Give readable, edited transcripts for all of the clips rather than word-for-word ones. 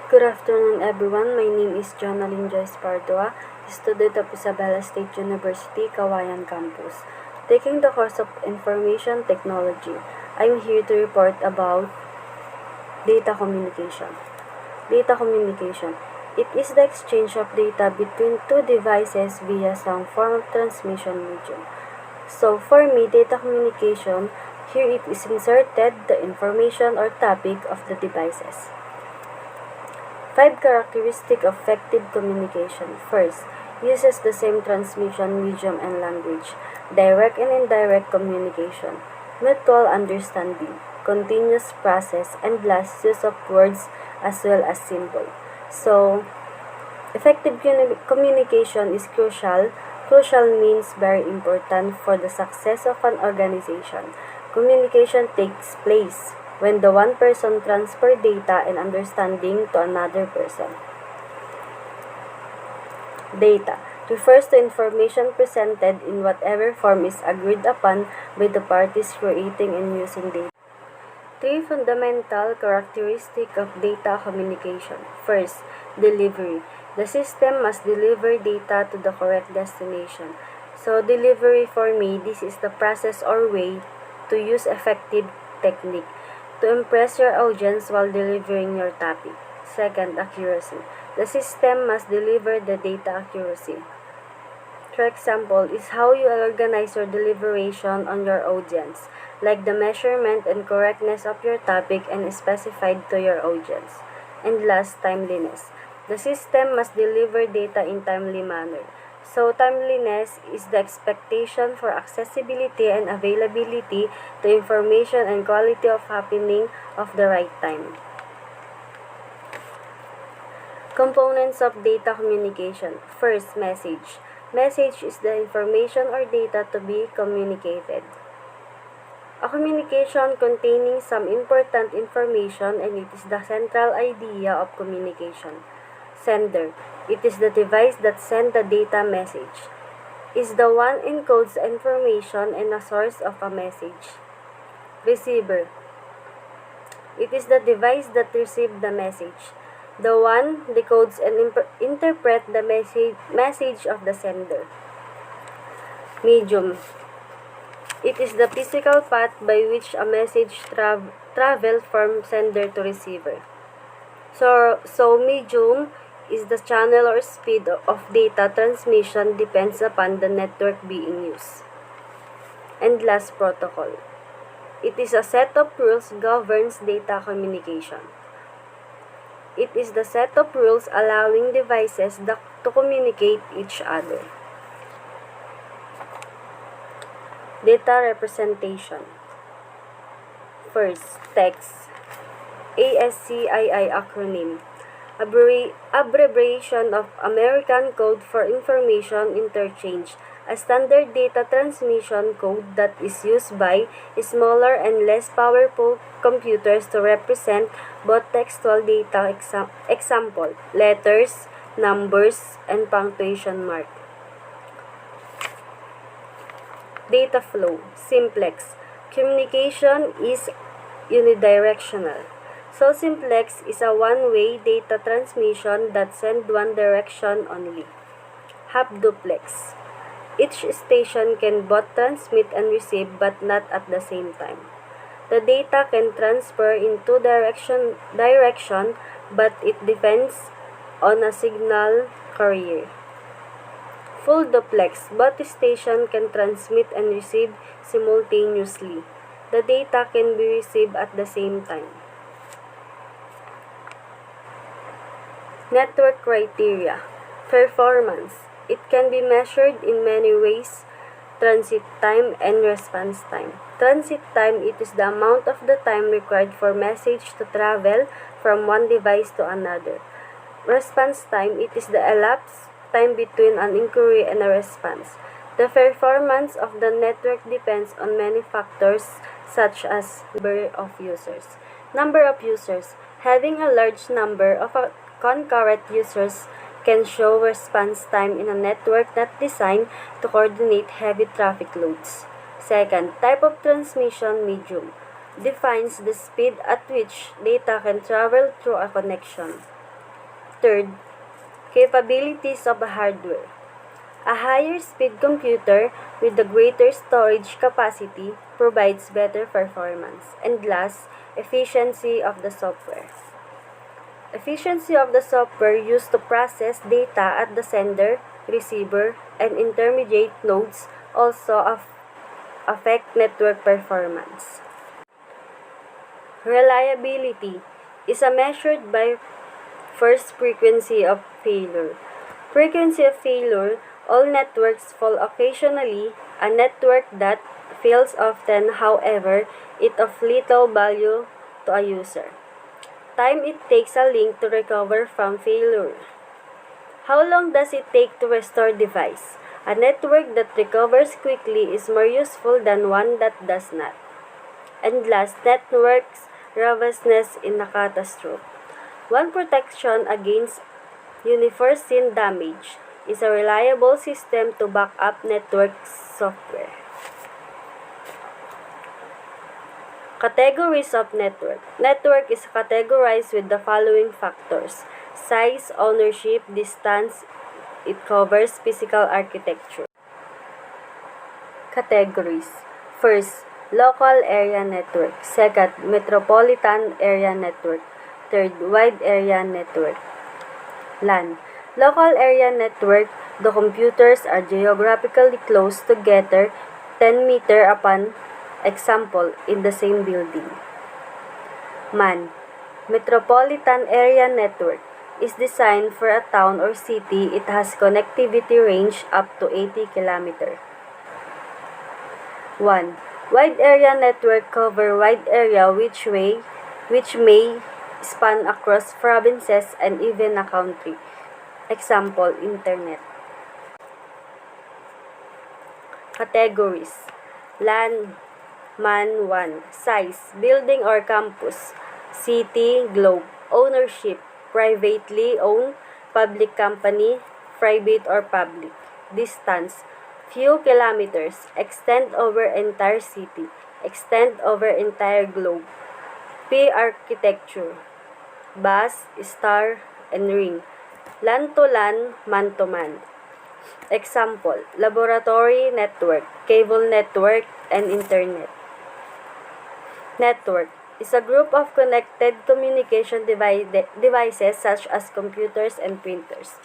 Good afternoon, everyone. My name is Jhonalyn Joyce Pardua, student of Isabela State University, Kawayan Campus, taking the course of Information Technology. I'm here to report about data communication. Data communication. It is the exchange of data between two devices via some form of transmission medium. So for me, data communication, here it is inserted the information or topic of the devices. 5 characteristics of effective communication. First, uses the same transmission medium and language. Direct and indirect communication. Mutual understanding. Continuous process. And last, use of words as well as symbol. So, effective communication is crucial. Crucial means very important for the success of an organization. Communication takes place when the one person transfers data and understanding to another person. Data refers to information presented in whatever form is agreed upon by the parties creating and using data. 3 fundamental characteristics of data communication. First, delivery. The system must deliver data to the correct destination. So, delivery for me, this is the process or way to use effective technique to impress your audience while delivering your topic. Second, accuracy. The system must deliver the data accuracy. For example, is how you organize your deliberation on your audience, like the measurement and correctness of your topic and specified to your audience. And last, timeliness. The system must deliver data in timely manner. So, timeliness is the expectation for accessibility and availability to information and quality of happening of the right time. Components of data communication. First, message. Message is the information or data to be communicated. A communication containing some important information, and it is the central idea of communication. Sender. It is the device that sends the data message. Is the one encodes information and a source of a message. Receiver. It is the device that receives the message. The one decodes and interprets the message of the sender. Medium. It is the physical path by which a message travels from sender to receiver. So medium is the channel or speed of data transmission depends upon the network being used. And last, protocol. It is a set of rules governs data communication. It is the set of rules allowing devices to communicate each other. Data representation. First, text. ASCII acronym. Abbreviation of American Code for Information Interchange, a standard data transmission code that is used by smaller and less powerful computers to represent both textual data, example, letters, numbers, and punctuation mark. Data flow. Simplex. Communication is unidirectional. So, simplex is a one-way data transmission that sends one direction only. Half-duplex. Each station can both transmit and receive but not at the same time. The data can transfer in two direction but it depends on a signal carrier. Full duplex. Both stations can transmit and receive simultaneously. The data can be received at the same time. Network criteria. Performance. It can be measured in many ways. Transit time and response time. Transit time, it is the amount of the time required for message to travel from one device to another. Response time, it is the elapsed time between an inquiry and a response. The performance of the network depends on many factors such as number of users. Number of users. Having a large number of concurrent users can show response time in a network not designed to coordinate heavy traffic loads. Second, type of transmission medium defines the speed at which data can travel through a connection. Third, capabilities of a hardware. A higher speed computer with a greater storage capacity provides better performance. And last, efficiency of the software. Efficiency of the software used to process data at the sender, receiver, and intermediate nodes also affect network performance. Reliability is measured by first frequency of failure. Frequency of failure, all networks fail occasionally. A network that fails often, however, is of little value to a user. Time it takes a link to recover from failure. How long does it take to restore device? A network that recovers quickly is more useful than one that does not. And last, networks robustness in a catastrophe. One protection against unforeseen damage is a reliable system to back up network software. Categories of network. Network is categorized with the following factors: size, ownership, distance. It covers physical architecture. Categories. First, local area network. Second, metropolitan area network. Third, wide area network. LAN. Local area network, the computers are geographically close together 10 meter upon example in the same building. MAN. Metropolitan area network is designed for a town or city. It has connectivity range up to 80 km. 1. Wide area network cover wide area which may span across provinces and even a country. Example, internet. Categories. LAN, MAN 1. Size, building or campus. City, globe. Ownership, privately owned, public company, private or public. Distance, few kilometers, extend over entire city, extend over entire globe. P. Architecture, bus, star, and ring. LAN to LAN, man to man. Example, laboratory network, cable network, and internet. Network is a group of connected communication devices such as computers and printers.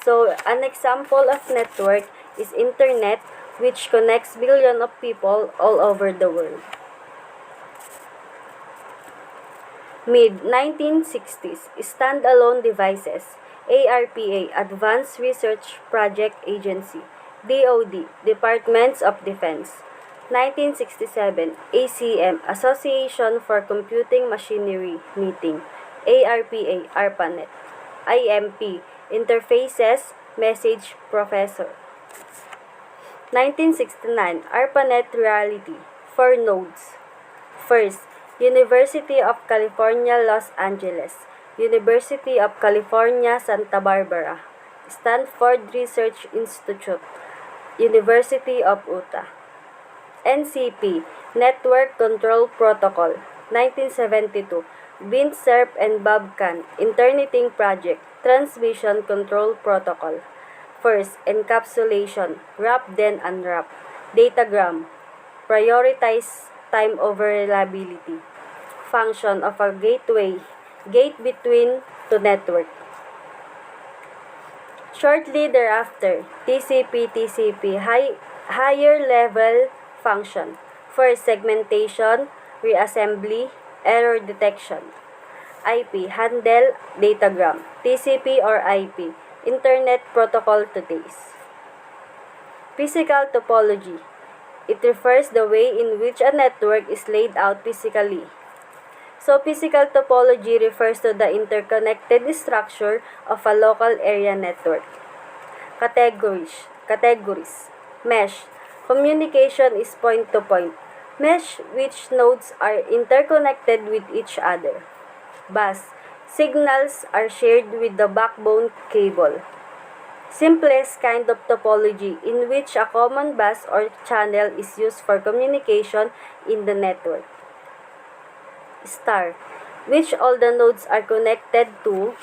So, an example of network is internet, which connects billions of people all over the world. Mid-1960s, standalone devices. ARPA, Advanced Research Project Agency. DoD, Departments of Defense. 1967, ACM, Association for Computing Machinery meeting. ARPA, ARPANET. IMP, Interfaces, Message Processor. 1969, ARPANET Reality, 4 nodes. First, University of California, Los Angeles. University of California, Santa Barbara. Stanford Research Institute. University of Utah. NCP, Network Control Protocol, 1972. Vint Cerf and Bob Kahn, Interneting Project, Transmission Control Protocol. First, encapsulation, wrap then unwrap. Datagram, prioritize time over reliability. Function of a gateway, gate between two network. Shortly thereafter, TCP/TCP, higher level function. First, segmentation, reassembly, error detection. IP, handle datagram. TCP or IP, Internet Protocol today's. Physical topology. It refers the way in which a network is laid out physically. So, physical topology refers to the interconnected structure of a local area network. Categories. Mesh. Communication is point-to-point. Mesh, which nodes are interconnected with each other. Bus. Signals are shared with the backbone cable. Simplest kind of topology in which a common bus or channel is used for communication in the network. Star, which all the nodes are connected to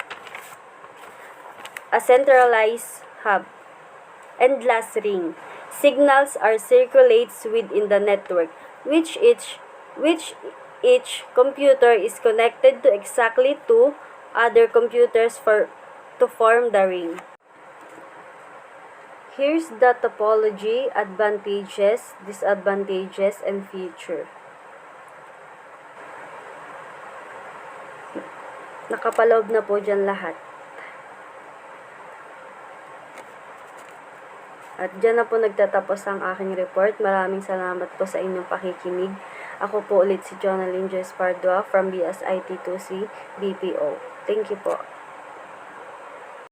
a centralized hub. And last ring. Signals are circulates within the network, which each computer is connected to exactly two other computers to form the ring. Here's the topology, advantages, disadvantages, and feature. Nakapaloob na po dyan lahat. At dyan na po nagtatapos ang aking report. Maraming salamat po sa inyong pakikinig. Ako po ulit si Jhonalyn Joyce Pardua from BSIT 2C BPO. Thank you po.